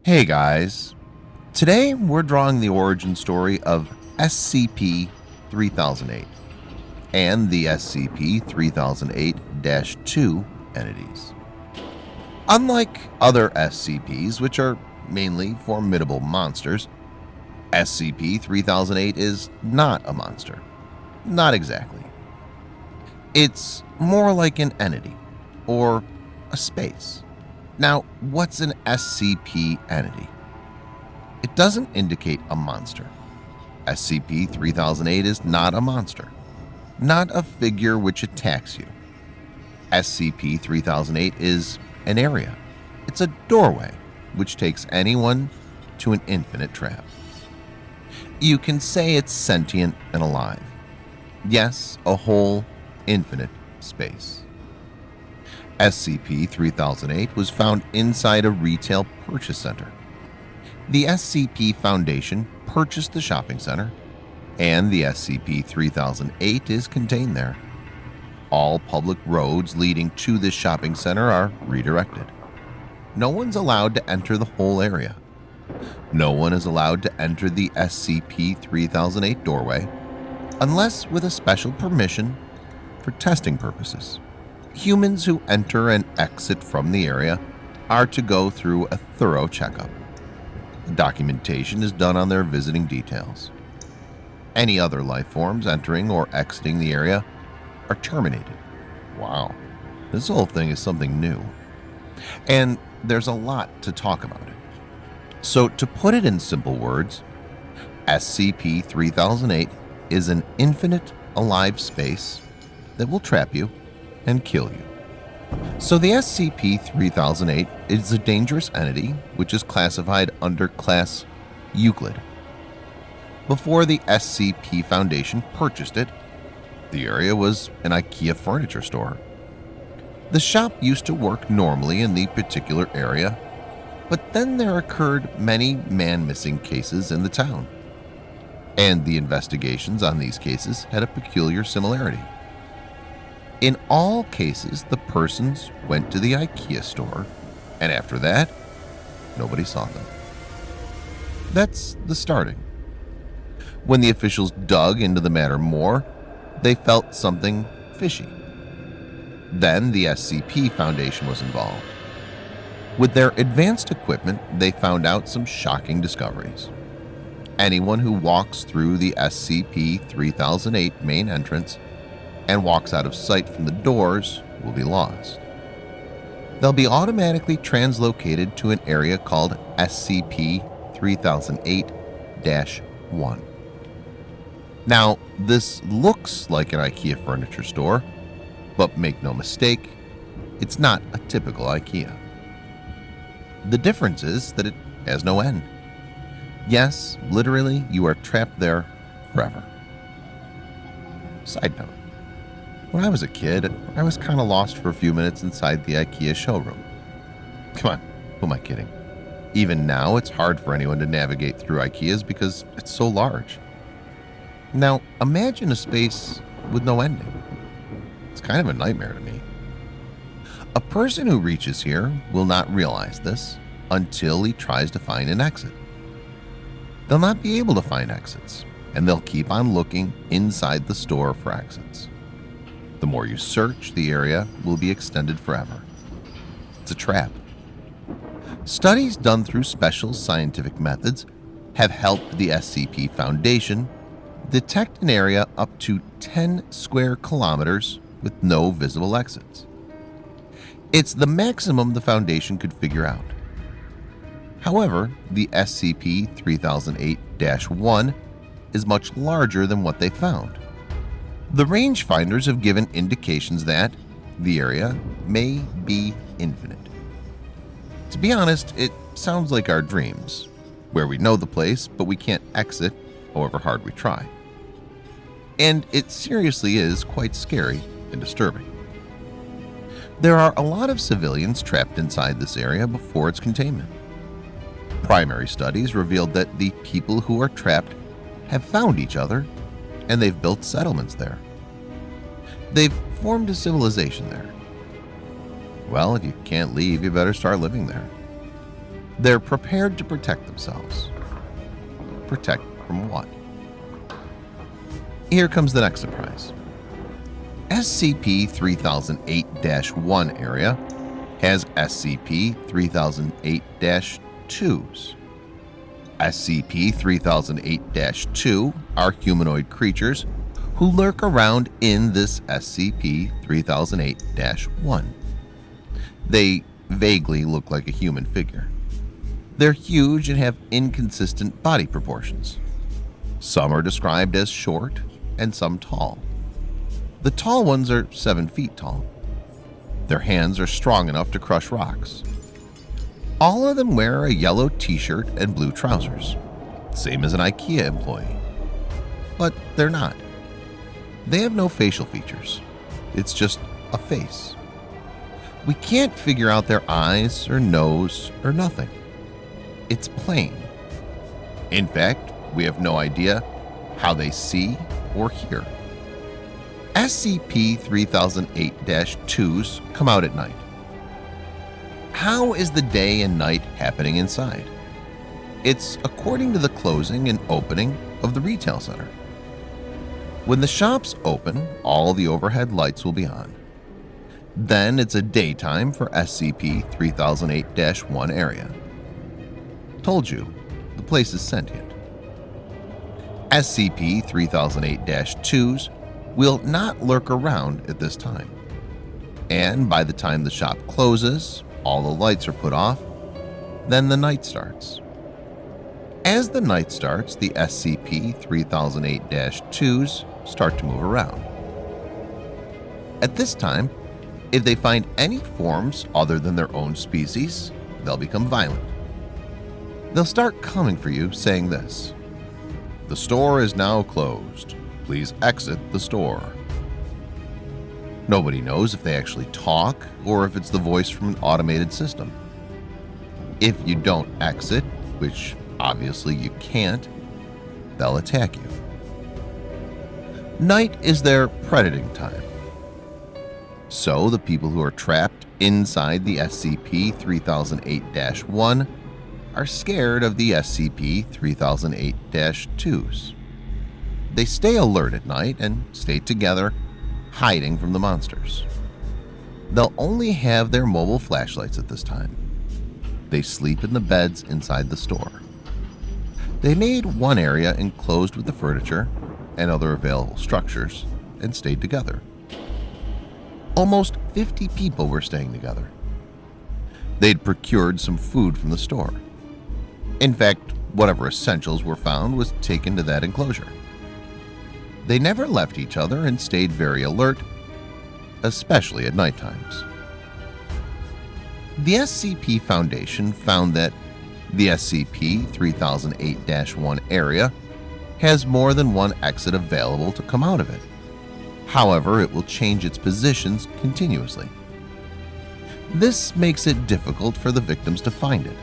Hey guys, today we're drawing the origin story of SCP 3008 and the SCP 3008 2 entities. Unlike other SCPs, which are mainly formidable monsters, SCP 3008 is not a monster. Not exactly. It's more like an entity or a space. Now, what's an SCP entity? It doesn't indicate a monster. SCP 3008 is not a monster, not a figure which attacks you. SCP 3008 is an area. It's a doorway which takes anyone to an infinite trap. You can say it's sentient and alive. Yes, a whole infinite space. SCP 3008 was found inside a retail purchase center. The SCP Foundation purchased the shopping center, and the SCP 3008 is contained there. All public roads leading to this shopping center are redirected. No one's allowed to enter the whole area. No one is allowed to enter the SCP 3008 doorway unless with a special permission for testing purposes. Humans who enter and exit from the area are to go through a thorough checkup. The documentation is done on their visiting details. Any other life forms entering or exiting the area are terminated. Wow, this whole thing is something new. And there's a lot to talk about it. So to put it in simple words, SCP 3008 is an infinite alive space that will trap you and kill you. So the SCP 3008 is a dangerous entity which is classified under Class Euclid. Before the SCP Foundation purchased it, the area was an IKEA furniture store. The shop used to work normally in the particular area, but then there occurred many man-missing cases in the town, and the investigations on these cases had a peculiar similarity. In all cases, the persons went to the IKEA store, and after that, nobody saw them. That's the starting. When the officials dug into the matter more, they felt something fishy. Then the SCP Foundation was involved. With their advanced equipment, they found out some shocking discoveries. Anyone who walks through the SCP 3008 main entrance and walks out of sight from the doors will be lost. They'll be automatically translocated to an area called SCP 3008-1. Now, this looks like an IKEA furniture store, but make no mistake, it's not a typical IKEA. The difference is that it has no end. Yes, literally, you are trapped there forever. Side note. When I was a kid, I was kind of lost for a few minutes inside the IKEA showroom. Come on, who am I kidding? Even now, it's hard for anyone to navigate through IKEAs because it's so large. Now, imagine a space with no ending. It's kind of a nightmare to me. A person who reaches here will not realize this until he tries to find an exit. They'll not be able to find exits, and they'll keep on looking inside the store for exits. The more you search, the area will be extended forever. It's a trap. Studies done through special scientific methods have helped the SCP Foundation detect an area up to 10 square kilometers with no visible exits. It's the maximum the Foundation could figure out. However, the SCP 3008-1 is much larger than what they found. The rangefinders have given indications that the area may be infinite. To be honest, it sounds like our dreams, where we know the place, but we can't exit however hard we try. And it seriously is quite scary and disturbing. There are a lot of civilians trapped inside this area before its containment. Primary studies revealed that the people who are trapped have found each other, and they've built settlements there. They've formed a civilization there. Well, if you can't leave, you better start living there. They're prepared to protect themselves. Protect from what? Here comes the next surprise. SCP-3008-1 area has SCP-3008-2s. SCP-3008-2 are humanoid creatures who lurk around in this SCP-3008-1. They vaguely look like a human figure. They're huge and have inconsistent body proportions. Some are described as short and some tall. The tall ones are 7 feet tall. Their hands are strong enough to crush rocks. All of them wear a yellow t-shirt and blue trousers, same as an IKEA employee. But they're not. They have no facial features. It's just a face. We can't figure out their eyes or nose or nothing. It's plain. In fact, we have no idea how they see or hear. SCP-3008-2s come out at night. How is the day and night happening inside? It's according to the closing and opening of the retail center. When the shops open, all the overhead lights will be on. Then it's a daytime for SCP-3008-1 area. Told you, the place is sentient. SCP-3008-2s will not lurk around at this time. And by the time the shop closes, all the lights are put off, then the night starts. As the night starts, the SCP-3008-2s start to move around. At this time, if they find any forms other than their own species, they'll become violent. They'll start coming for you saying this: "The store is now closed. Please exit the store." Nobody knows if they actually talk or if it's the voice from an automated system. If you don't exit, which obviously you can't, they'll attack you. Night is their predating time. So the people who are trapped inside the SCP-3008-1 are scared of the SCP-3008-2s. They stay alert at night and stay together, hiding from the monsters. They'll only have their mobile flashlights at this time. They sleep in the beds inside the store. They made one area enclosed with the furniture and other available structures and stayed together. Almost 50 people were staying together. They'd procured some food from the store. In fact, whatever essentials were found was taken to that enclosure. They never left each other and stayed very alert, especially at night times. The SCP Foundation found that the SCP-3008-1 area has more than one exit available to come out of it. However, it will change its positions continuously. This makes it difficult for the victims to find it.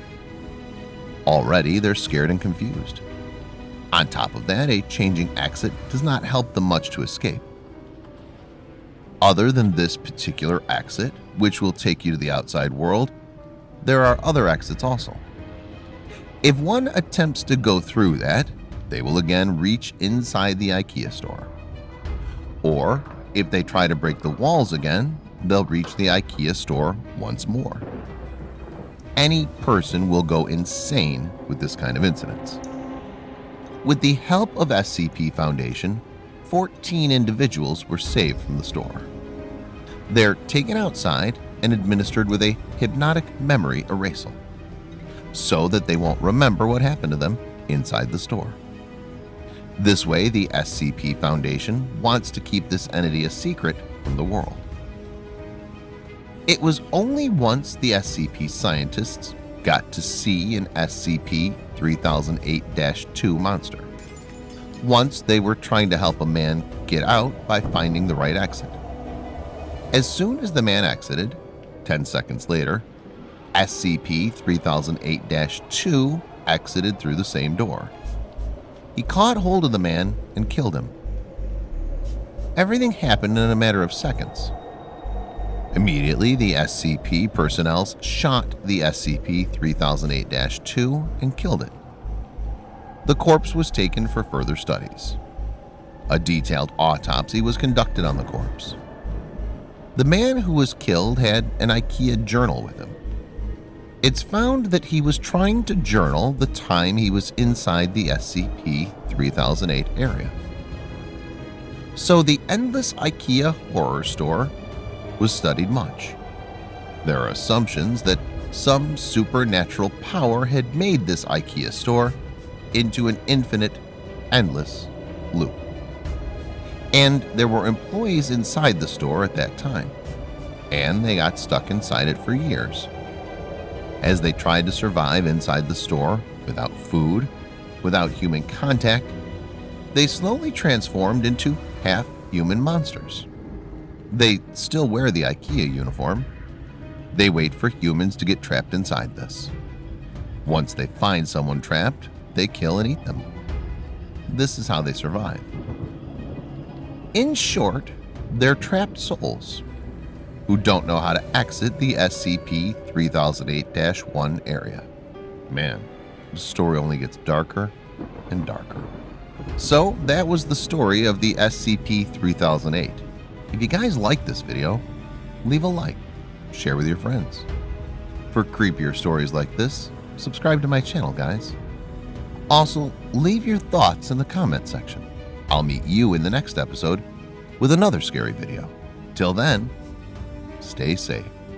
Already, they're scared and confused. On top of that, a changing exit does not help them much to escape. Other than this particular exit, which will take you to the outside world, there are other exits also. If one attempts to go through that, they will again reach inside the IKEA store. Or, if they try to break the walls again, they'll reach the IKEA store once more. Any person will go insane with this kind of incidents. With the help of SCP Foundation, 14 individuals were saved from the store. They're taken outside and administered with a hypnotic memory erasal, so that they won't remember what happened to them inside the store. This way, the SCP Foundation wants to keep this entity a secret from the world. It was only once the SCP scientists got to see an SCP-3008-2 monster. Once they were trying to help a man get out by finding the right exit. As soon as the man exited, 10 seconds later, SCP-3008-2 exited through the same door. He caught hold of the man and killed him. Everything happened in a matter of seconds. Immediately, the SCP personnel shot the SCP-3008-2 and killed it. The corpse was taken for further studies. A detailed autopsy was conducted on the corpse. The man who was killed had an IKEA journal with him. It's found that he was trying to journal the time he was inside the SCP-3008 area. So the endless IKEA horror store was studied much. There are assumptions that some supernatural power had made this IKEA store into an infinite, endless loop. And there were employees inside the store at that time, and they got stuck inside it for years. As they tried to survive inside the store without food, without human contact, they slowly transformed into half-human monsters. They still wear the IKEA uniform. They wait for humans to get trapped inside this. Once they find someone trapped, they kill and eat them. This is how they survive. In short, they're trapped souls who don't know how to exit the SCP-3008-1 area. Man, the story only gets darker and darker. So that was the story of the SCP-3008. If you guys like this video, leave a like, share with your friends. For creepier stories like this, subscribe to my channel, guys. Also, leave your thoughts in the comment section. I'll meet you in the next episode with another scary video. Till then, stay safe.